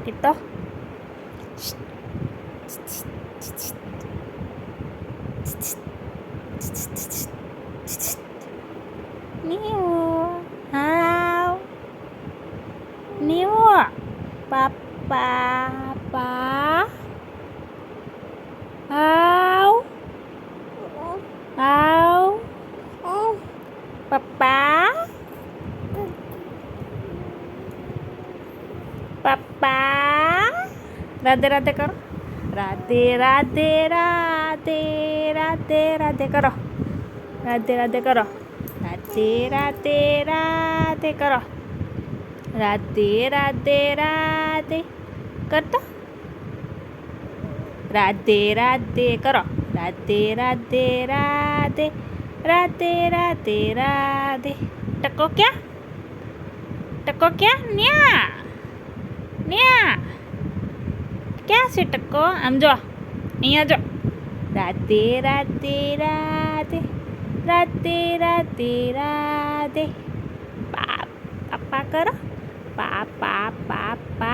Gitu. Niu. Hao. Niu. Papa. Pa. Hao. Hao. Papa. Papa. Radhe Radhe करो. राधे राधे राधे राधे राधे करो. राधे राधे करो. राधे राधे राधे करो. राधे राधे राधे करतो. राधे राधे करो. राधे राधे राधे राधे राधे राधे. टको क्या? टको क्या? न्या न्या. ક્યાં છે ટકો? આમ જો, અહીંયા જો. રાધે રાધે રાધે રાધે રાધે રાધે. પાપા કરો. પાપા પાપા